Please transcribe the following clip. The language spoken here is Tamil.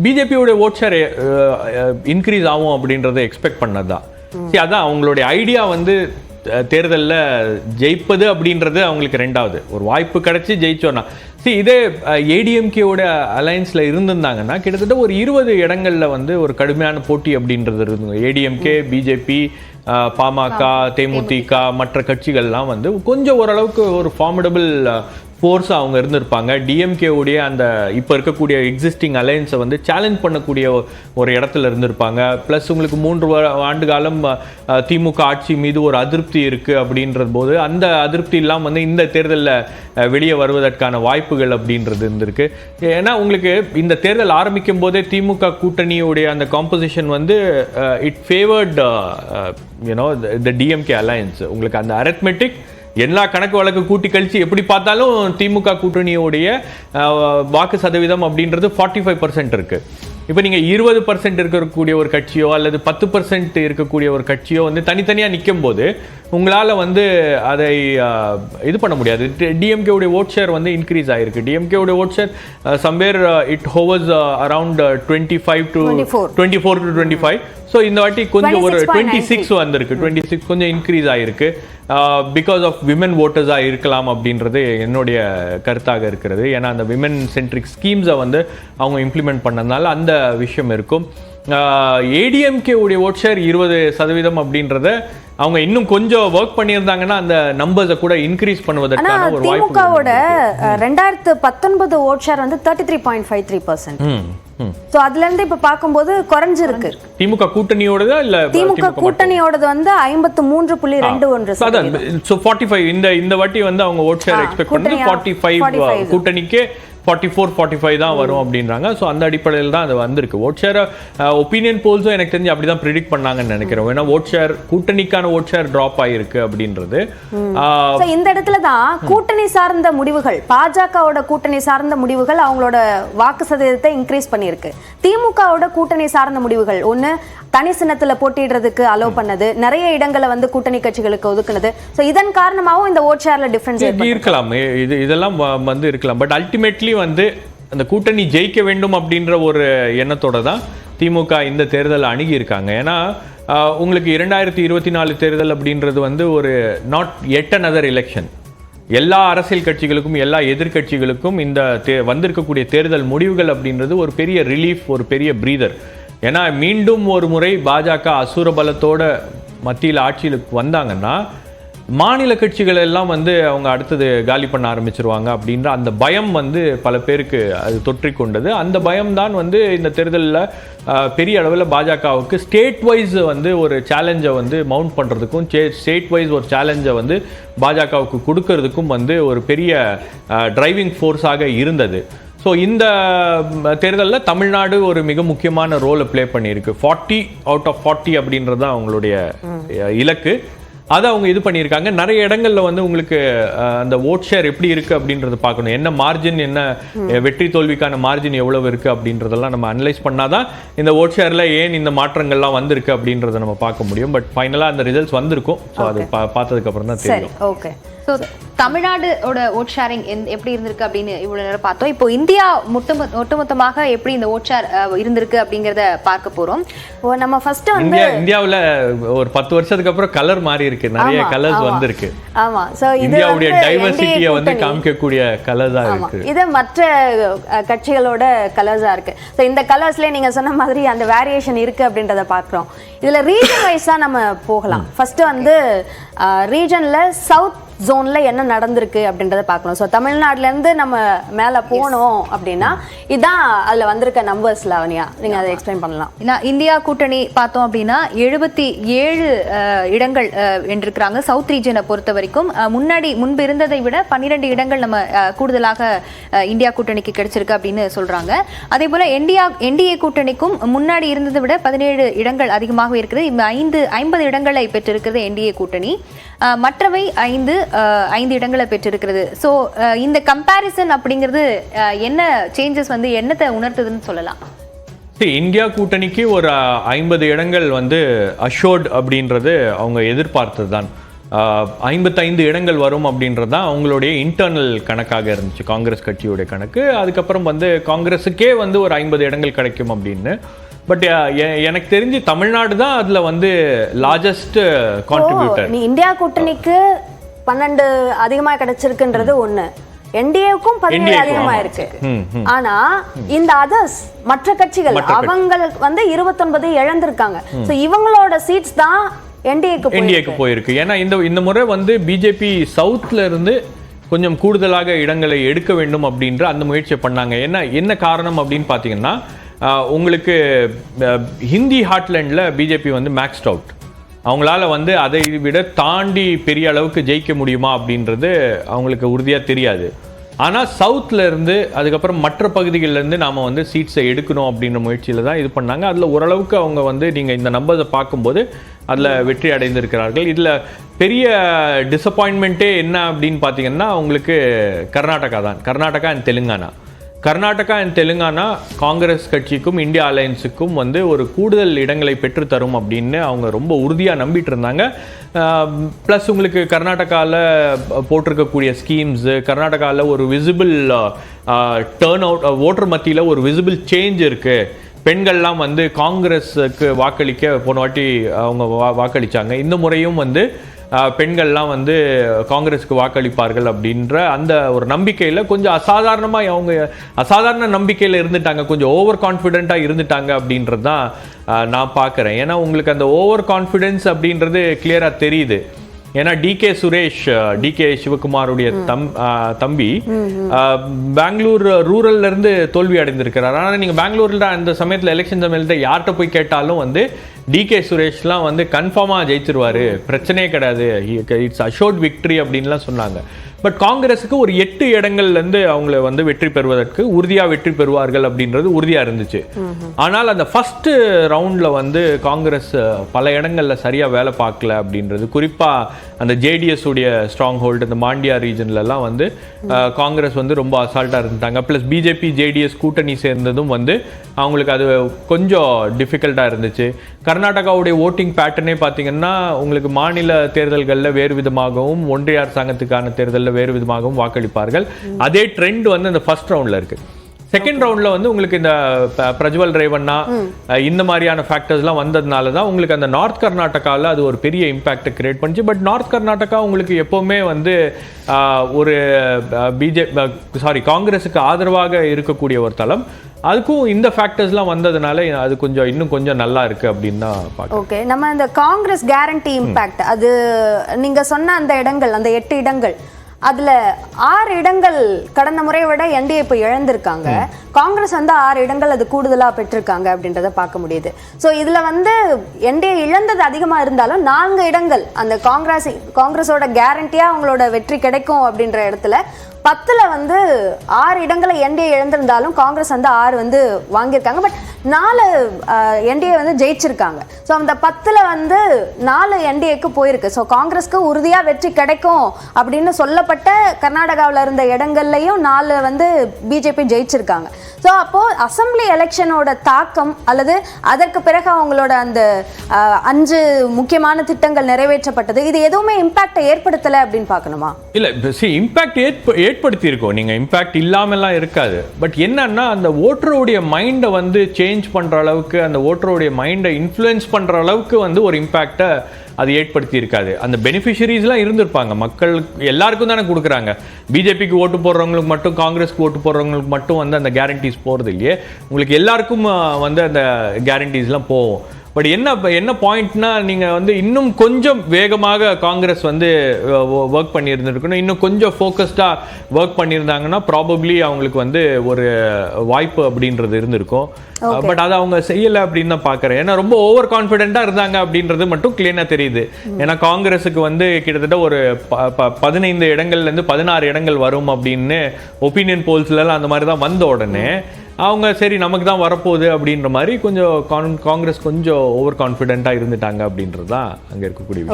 பிஜேபியோட ஓட் ஷேர் இன்க்ரீஸ் ஆகும் அப்படின்றத எக்ஸ்பெக்ட் பண்ணதுதான். சரி, அதான் அவங்களுடைய ஐடியா வந்து தேர்தலில் ஜெயிப்பது அப்படின்றது அவங்களுக்கு ரெண்டாவது ஒரு வாய்ப்பு கிடைச்சி ஜெயிச்சோன்னா. சரி, இதே ஏடிஎம்கேவோட அலையன்ஸில் இருந்திருந்தாங்கன்னா கிட்டத்தட்ட ஒரு 20 இடங்களில் வந்து ஒரு கடுமையான போட்டி அப்படின்றது இருந்தது. ஏடிஎம்கே, பிஜேபி, பாமக, தேமுதிக, மற்ற கட்சிகள்லாம் வந்து கொஞ்சம் ஓரளவுக்கு ஒரு ஃபார்மிடபிள் ஃபோர்ஸ் அவங்க இருந்திருப்பாங்க. டிஎம்கேவுடைய அந்த இப்போ இருக்கக்கூடிய எக்ஸிஸ்டிங் அலையன்ஸை வந்து சேலஞ்ச் பண்ணக்கூடிய ஒரு இடத்துல இருந்திருப்பாங்க. ப்ளஸ் உங்களுக்கு 3 ஆண்டு காலம் திமுக ஆட்சி மீது ஒரு அதிருப்தி இருக்குது அப்படின்ற போது அந்த அதிருப்தி இல்லாமல் வந்து இந்த தேர்தலில் வெளியே வருவதற்கான வாய்ப்புகள் அப்படின்றது இருந்திருக்கு. ஏன்னா உங்களுக்கு இந்த தேர்தல் ஆரம்பிக்கும் போதே திமுக கூட்டணியுடைய அந்த காம்போசிஷன் வந்து it favoured you know the DMK alliance. உங்களுக்கு அந்த அரித்மெட்டிக் எல்லா கணக்கு வழக்கு கூட்டி கழிச்சு எப்படி பார்த்தாலும் திமுக கூட்டணியோடைய வாக்கு சதவீதம் அப்படின்றது 45% இருக்கு. இப்போ நீங்கள் 20% இருக்கக்கூடிய ஒரு கட்சியோ அல்லது 10% இருக்கக்கூடிய ஒரு கட்சியோ வந்து தனித்தனியாக நிற்கும் போது உங்களால் வந்து அதை இது பண்ண முடியாது. டிஎம்கேவுடைய ஓட் ஷேர் வந்து இன்க்ரீஸ் ஆகிருக்கு. டிஎம்கேவுடைய vote share somewhere it hovers around 24 to 25. So இந்த வாட்டி கொஞ்சம் ஒரு 26 வந்திருக்கு. 26 கொஞ்சம் இன்க்ரீஸ் ஆகிருக்கு. பிகாஸ் ஆஃப் விமன் ஓட்டர்ஸாக இருக்கலாம் அப்படின்றது என்னுடைய கருத்தாக இருக்கிறது. ஏன்னா அந்த விமன் சென்ட்ரிக் ஸ்கீம்ஸை வந்து அவங்க இம்ப்ளிமெண்ட் பண்ணதுனால அந்த விஷயம் இருக்கும். ஏடிஎம்கே உடைய ஓட் ஷேர் 20% அப்படின்றத அவங்க இன்னும் கொஞ்சம் ஒர்க் பண்ணியிருந்தாங்கன்னா அந்த நம்பர்ஸை கூட இன்க்ரீஸ் பண்ணுவதற்கான ஒரு வாய்ப்பு. திமுகவோட 2019 ஓட் ஷேர் வந்து 33.53%. சோ அதுல இருந்து இப்ப பாக்கும்போது குறைஞ்சிருக்கு. திமுக கூட்டணியோடதா இல்ல திமுக கூட்டணியோடது வந்து 53.21%. சோ 45 இந்த வாட்டி வந்து அவங்க ஓட் ஷேர் எக்ஸ்பெக்ட் பண்ணது 45 கூட்டணிக்கு 44-45 தான் வரும் அப்படின்றாங்க. ஸோ அந்த அடிப்படையில் தான் அது வந்திருக்கு. ஓட் ஷேர் ஒப்பீனியன் போல்ஸும் எனக்கு தெரிஞ்சு அப்படி தான் ப்ரிடிக்ட் பண்ணாங்கன்னு நினைக்கிறேன். ஏன்னா ஓட் ஷேர் கூட்டணிக்கான ஓட் ஷேர் ட்ராப் ஆகிருக்கு அப்படின்றது. இந்த இடத்துல தான் கூட்டணி சார்ந்த முடிவுகள், பாஜகவோட கூட்டணி சார்ந்த முடிவுகள் அவங்களோட வாக்கு சதவீதத்தை இன்க்ரீஸ் பண்ணியிருக்கு. திமுகவோட கூட்டணி சார்ந்த முடிவுகள் ஒன்று தனி சின்னத்துல போட்டிடுறதுக்கு அலோவ் பண்ணது, நிறைய இடங்களை வந்து கூட்டணி கட்சிகளுக்கு ஒதுக்குனது. ஸோ இதன் காரணமாகவும் இந்த ஓட் ஷேர்ல டிஃபரன்ஸ் இருக்கலாம். இதெல்லாம் வந்து இருக்கலாம். பட் அல்டிமேட்லி வந்து அந்த கூட்டணி ஜெயிக்க வேண்டும் அப்படின்ற ஒரு எண்ணத்தோட தான் திமுக இந்த தேர்தல் அணுகி இருக்காங்க. ஏன்னா உங்களுக்கு 2024 தேர்தல் அப்படின்றது வந்து ஒரு நாட் எட் அனதர் எலெக்ஷன். எல்லா அரசியல் கட்சிகளுக்கும் எல்லா எதிர்கட்சிகளுக்கும் இந்த வந்திருக்கக்கூடிய தேர்தல் முடிவுகள் அப்படின்றது ஒரு பெரிய ரிலீஃப், ஒரு பெரிய பிரீதர். ஏன்னா மீண்டும் ஒரு முறை பாஜக அசுர பலத்தோட மத்தியில் ஆட்சியிலுக்கு வந்தாங்கன்னா மாநில கட்சிகள் எல்லாம் வந்து அவங்க அடுத்தது காலி பண்ண ஆரம்பிச்சிருவாங்க அப்படின்ற அந்த பயம் வந்து பல பேருக்கு அது தொற்றிக்கொண்டது. அந்த பயம்தான் வந்து இந்த தேர்தலில் பெரிய அளவில் பாஜகவுக்கு ஸ்டேட் வைஸ் வந்து ஒரு சேலஞ்சை வந்து மவுண்ட் பண்ணுறதுக்கும் ஸ்டேட் வைஸ் ஒரு சேலஞ்சை வந்து பாஜகவுக்கு கொடுக்கறதுக்கும் வந்து ஒரு பெரிய டிரைவிங் ஃபோர்ஸாக இருந்தது. ஸோ இந்த தேர்தலில் தமிழ்நாடு ஒரு மிக முக்கியமான ரோலை ப்ளே பண்ணியிருக்கு. 40 out of 40 அப்படின்றது தான் அவங்களுடைய இலக்கு. அதை அவங்க இது பண்ணியிருக்காங்க. நிறைய இடங்கள்ல வந்து உங்களுக்கு அந்த ஓட் ஷேர் எப்படி இருக்கு அப்படின்றத பார்க்கணும். என்ன மார்ஜின், என்ன வெற்றி தோல்விக்கான மார்ஜின் எவ்வளவு இருக்கு அப்படின்றதெல்லாம் நம்ம அனலைஸ் பண்ணாதான் இந்த ஓட் ஷேர்ல ஏன் இந்த மாற்றங்கள்லாம் வந்திருக்கு அப்படின்றத நம்ம பார்க்க முடியும். பட் ஃபைனலா அந்த ரிசல்ட்ஸ் வந்திருக்கும். ஸோ அது பார்த்ததுக்கு அப்புறம் தான் தெரியும். ஓகே, ஸோ தமிழ்நாடோட ஓட் ஷேரிங் எப்படி இருந்திருக்கு அப்படின்னு இவ்வளவு நேரம் பார்த்தோம். இப்போ இந்தியா ஒட்டுமொத்தமாக எப்படி இந்த ஓட் ஷேர் இருந்திருக்கு அப்படிங்கறத பார்க்க போறோம். நம்ம ஃபர்ஸ்ட் வந்து இந்தியாவுல ஒரு 10 வருஷத்துக்கு அப்புறம் கலர் மாறி இருக்கு. நிறைய கலர்ஸ் வந்திருக்கு. ஆமா, சோ இந்தியாவுடைய டைவர்சிட்டியை வந்து காமிக்கக்கூடிய கலர்ஸா இருக்கு. இது மற்ற கட்சிகளோட கலர்ஸா இருக்கு. சோ இந்த கலர்ஸ்ல நீங்க சொன்ன மாதிரி அந்த வேரியேஷன் இருக்கு அப்படின்றத பார்க்கிறோம். இதுல ரீஜன் வைஸா நம்ம போகலாம். ஃபர்ஸ்ட் வந்து ரீஜன்ல சவுத் ஜோன்ல என்ன நடந்திருக்கு அப்படின்றத பார்க்கணும். ஸோ தமிழ்நாட்டுல இருந்து நம்ம மேல போனோம் அப்படின்னா இதான் அதுல வந்திருக்க நம்பர்ஸ். லாவண்யா, நீங்க அதை எக்ஸ்பிளைன் பண்ணலாம். இந்தியா கூட்டணி பார்த்தோம் அப்படின்னா 77 இடங்கள் வென்றிருக்கிறாங்க சவுத் ரீஜனை பொறுத்த வரைக்கும். முன்பு இருந்ததை விட 12 இடங்கள் நம்ம கூடுதலாக இந்தியா கூட்டணிக்கு கிடைச்சிருக்கு அப்படின்னு சொல்றாங்க. அதே போல என்டிஏ கூட்டணிக்கும் முன்னாடி இருந்ததை விட 17 இடங்கள் அதிகமாக இருக்கிறது. 50 இடங்களை பெற்றிருக்கிறது என்டிஏ கூட்டணி. மற்றவை 5 இடங்களை பெற்றிருக்கிறது. ஸோ இந்த கம்பேரிசன் அப்படிங்கிறது என்ன சேஞ்சஸ் வந்து என்னத்தை உணர்த்துதுன்னு சொல்லலாம்? இந்தியா கூட்டணிக்கு ஒரு 50 இடங்கள் வந்து அஷோர்ட் அப்படின்றது அவங்க எதிர்பார்த்தது தான். 55 இடங்கள் வரும் அப்படின்றது தான் அவங்களுடைய இன்டர்னல் கணக்காக இருந்துச்சு, காங்கிரஸ் கட்சியுடைய கணக்கு. அதுக்கப்புறம் வந்து காங்கிரஸுக்கே வந்து ஒரு 50 இடங்கள் கிடைக்கும் அப்படின்னு. பட் எனக்கு தெரிஞ்சு தமிழ்நாடு தான் அதுல வந்து லார்ஜஸ்ட் கான்ட்ரிபியூட்டர். நீ இந்தியா கூட்டணிக்கு 12 அதிகமா கிடைச்சிருக்குன்றது ஒண்ணு, என்டிஏவுக்கும் 17 அதிகமா இருக்கு. ஆனா இந்த அதர்ஸ் மற்ற கட்சிகள் அவங்களுக்கு வந்து 29 இழந்திருக்காங்க. சோ இவங்களோட சீட்ஸ் தான் என்டிஏக்கு போயிருக்கு. ஏன்னா இந்த முறை வந்து பிஜேபி சவுத்ல இருந்து கொஞ்சம் கூடுதலாக இடங்களை எடுக்க வேண்டும் அப்படின்ற அந்த முயற்சியை பண்ணாங்க. என்ன காரணம் அப்படின்னு பாத்தீங்கன்னா, உங்களுக்கு ஹிந்தி ஹார்ட்லேண்டில் பிஜேபி வந்து மேக்ஸ்ட் அவுட். அவங்களால வந்து அதை விட தாண்டி பெரிய அளவுக்கு ஜெயிக்க முடியுமா அப்படின்றது அவங்களுக்கு உறுதியாக தெரியாது. ஆனால் சவுத்தில் இருந்து அதுக்கப்புறம் மற்ற பகுதிகளிலேருந்து நாம் வந்து சீட்ஸை எடுக்கணும் அப்படின்ற முயற்சியில் தான் இது பண்ணாங்க. அதில் ஓரளவுக்கு அவங்க வந்து நீங்கள் இந்த நம்பர்ஸை பார்க்கும்போது அதில் வெற்றி அடைந்திருக்கிறார்கள். இதில் பெரிய டிசப்பாயின்மெண்ட்டே என்ன அப்படின்னு பார்த்தீங்கன்னா, உங்களுக்கு கர்நாடகா தான். கர்நாடகா அண்ட் தெலுங்கானா காங்கிரஸ் கட்சிக்கும் இந்தியா அலையன்ஸுக்கும் வந்து ஒரு கூடுதல் இடங்களை பெற்றுத்தரும் அப்படின்னு அவங்க ரொம்ப உறுதியாக நம்பிட்டு இருந்தாங்க. ப்ளஸ் உங்களுக்கு கர்நாடகாவில் போட்டிருக்கக்கூடிய ஸ்கீம்ஸு, கர்நாடகாவில் ஒரு விசிபிள் டேர்ன் அவுட், ஓட்டர் மத்தியில் ஒரு விசிபிள் சேஞ்ச் இருக்குது. பெண்கள்லாம் வந்து காங்கிரஸுக்கு வாக்களிக்க போன வாட்டி அவங்க வாக்களித்தாங்க. இந்த முறையும் வந்து பெண்கள்லாம் வந்து காங்கிரஸுக்கு வாக்களிப்பார்கள் அப்படின்ற அந்த ஒரு நம்பிக்கையில் கொஞ்சம் அசாதாரண நம்பிக்கையில் இருந்துட்டாங்க, கொஞ்சம் ஓவர் கான்ஃபிடென்ட்டாக இருந்துட்டாங்க அப்படின்றது தான் நான் பார்க்குறேன். ஏன்னா உங்களுக்கு அந்த ஓவர் கான்ஃபிடென்ஸ் அப்படின்றது கிளியராக தெரியுது. ஏன்னா டிகே சிவகுமாருடைய தம்பி பெங்களூர் ரூரல்ல இருந்து தோல்வி அடைந்திருக்கிறார். ஆனால் நீங்கள் பெங்களூர்ல அந்த சமயத்தில் எலெக்ஷன் சமயத்தில் யார்கிட்ட போய் கேட்டாலும் வந்து டிகே சுரேஷ்லாம் வந்து கன்ஃபார்மாக ஜெயிச்சிருவாரு, பிரச்சனையே கிடையாது, இட்ஸ் அஷோர்ட் விக்டரி அப்படின்லாம் சொன்னாங்க. பட் காங்கிரஸுக்கு ஒரு 8 இடங்கள்லேருந்து அவங்கள வந்து வெற்றி பெறுவதற்கு உறுதியாக வெற்றி பெறுவார்கள் அப்படின்றது உறுதியாக இருந்துச்சு. ஆனால் அந்த ஃபர்ஸ்ட் ரவுண்டில் வந்து காங்கிரஸ் பல இடங்களில் சரியாக வேலை பார்க்கல அப்படின்றது, குறிப்பாக அந்த ஜேடிஎஸ் உடைய ஸ்ட்ராங் ஹோல்டு இந்த மாண்டியா ரீஜன்லலாம் வந்து காங்கிரஸ் வந்து ரொம்ப அசால்ட்டாக இருந்துட்டாங்க. ப்ளஸ் பிஜேபி ஜேடிஎஸ் கூட்டணி சேர்ந்ததும் வந்து அவங்களுக்கு அது கொஞ்சம் டிஃபிகல்ட்டாக இருந்துச்சு. கர்நாடகாவுடைய ஓட்டிங் பேட்டர்னே பார்த்தீங்கன்னா உங்களுக்கு மாநில தேர்தல்களில் வேறு விதமாகவும் ஒன்றிய அரசாங்கத்துக்கான தேர்தலில் வேறு விதமாகவும் வாக்களிப்பார்கள். அதே ட்ரெண்ட் வந்து இந்த ஃபர்ஸ்ட் ரவுண்டில் இருக்கு. செகண்ட் ரவுண்டில் வந்து உங்களுக்கு இந்த பிரஜ்வல் ரேவண்ணா இந்த மாதிரியான ஃபேக்டர்ஸ்லாம் வந்ததுனால தான் உங்களுக்கு அந்த நார்த் கர்நாடகாவில் அது ஒரு பெரிய இம்பேக்டை கிரியேட் பண்ணிச்சு. பட் நார்த் கர்நாடகா உங்களுக்கு எப்போவுமே வந்து ஒரு காங்கிரஸுக்கு ஆதரவாக இருக்கக்கூடிய ஒரு தளம். அதுக்கும் இந்த ஃபேக்டர்ஸ்லாம் வந்ததுனால அது இன்னும் கொஞ்சம் நல்லா இருக்கு அப்படின்னு தான் பார்க்குறேன். ஓகே, நம்ம இந்த காங்கிரஸ் கேரண்டி இம்பாக்ட், அது நீங்க சொன்ன அந்த இடங்கள், அந்த 8 இடங்கள், அதுல 6 இடங்கள் கடந்த முறையை விட என்டிஏ இப்போ இழந்திருக்காங்க. காங்கிரஸ் வந்து 6 இடங்கள் அது கூடுதலா பெற்றிருக்காங்க அப்படின்றத பார்க்க முடியுது. ஸோ இதுல வந்து என்டிஏ இழந்தது அதிகமா இருந்தாலும் 4 இடங்கள் அந்த காங்கிரஸோட கேரண்டியா அவங்களோட வெற்றி கிடைக்கும் அப்படின்ற இடத்துல 10ல் வந்து 6 இடங்களை என்டிஏ இழந்திருந்தாலும் காங்கிரஸ் வந்து 6 வந்து வாங்கியிருக்காங்க. பட் 4 என்டிஏ வந்து ஜெயிச்சிருக்காங்க. ஸோ அந்த 10ல் வந்து 4 என்டிஏக்கு போயிருக்கு. ஸோ காங்கிரஸ்க்கு உறுதியாக வெற்றி கிடைக்கும் அப்படின்னு சொல்லப்பட்ட கர்நாடகாவில் இருந்த இடங்கள்லையும் 4 வந்து பிஜேபி ஜெயிச்சிருக்காங்க. ஸோ அப்போது அசம்பிளி எலெக்ஷனோட தாக்கம் அல்லது அதற்கு பிறகு அவங்களோட அந்த 5 முக்கியமான திட்டங்கள் நிறைவேற்றப்பட்டது, இது எதுவுமே இம்பாக்டை ஏற்படுத்தலை அப்படின்னு பார்க்கணுமா? இல்லை, இம்பாக்ட் ஏற்படுத்தி இருக்கோம். நீங்கள் இம்பாக்ட் இல்லாமலாம் இருக்காது. பட் என்னன்னா அந்த ஓட்டருடைய மைண்டை வந்து சேஞ்ச் பண்ணுற அளவுக்கு, அந்த ஓட்டருடைய மைண்டை இன்ஃப்ளூயன்ஸ் பண்ணுற அளவுக்கு வந்து ஒரு இம்பாக்டை அது ஏற்படுத்தி இருக்காது. அந்த பெனிஃபிஷரிஸ்லாம் இருந்திருப்பாங்க, மக்கள் எல்லாருக்கும் தானே கொடுக்குறாங்க. பிஜேபிக்கு ஓட்டு போடுறவங்களுக்கு மட்டும், காங்கிரஸ்க்கு ஓட்டு போடுறவங்களுக்கு மட்டும் வந்து அந்த கேரண்டிஸ் போகிறது இல்லையே, உங்களுக்கு எல்லாருக்கும் வந்து அந்த கேரண்டிஸ்லாம் போகும். பட் என்ன பாயிண்ட்னா, நீங்கள் வந்து இன்னும் கொஞ்சம் வேகமாக காங்கிரஸ் வந்து ஒர்க் பண்ணியிருந்துருக்கணும், இன்னும் கொஞ்சம் ஃபோக்கஸ்டாக ஒர்க் பண்ணியிருந்தாங்கன்னா ப்ராபப்ளி அவங்களுக்கு வந்து ஒரு வாய்ப்பு அப்படின்றது இருந்திருக்கும். பட் அதை அவங்க செய்யலை அப்படின்னு தான் பார்க்குறேன். ஏன்னா ரொம்ப ஓவர் கான்ஃபிடென்ட்டாக இருந்தாங்க அப்படின்றது மட்டும் கிளியராக தெரியுது. ஏன்னா காங்கிரஸுக்கு வந்து கிட்டத்தட்ட ஒரு 15 இடங்கள்லேருந்து 16 இடங்கள் வரும் அப்படின்னு ஒப்பீனியன் போல்ஸ்லாம் அந்த மாதிரி தான் வந்த உடனே அவங்க சரி நமக்கு தான் வரப்போகுது அப்படின்ற மாதிரி கொஞ்சம் காங்கிரஸ் கொஞ்சம் ஓவர் கான்ஃபிடென்ட்டாக இருந்துட்டாங்க அப்படின்றது தான் அங்கே இருக்கக்கூடிய விஷயம்.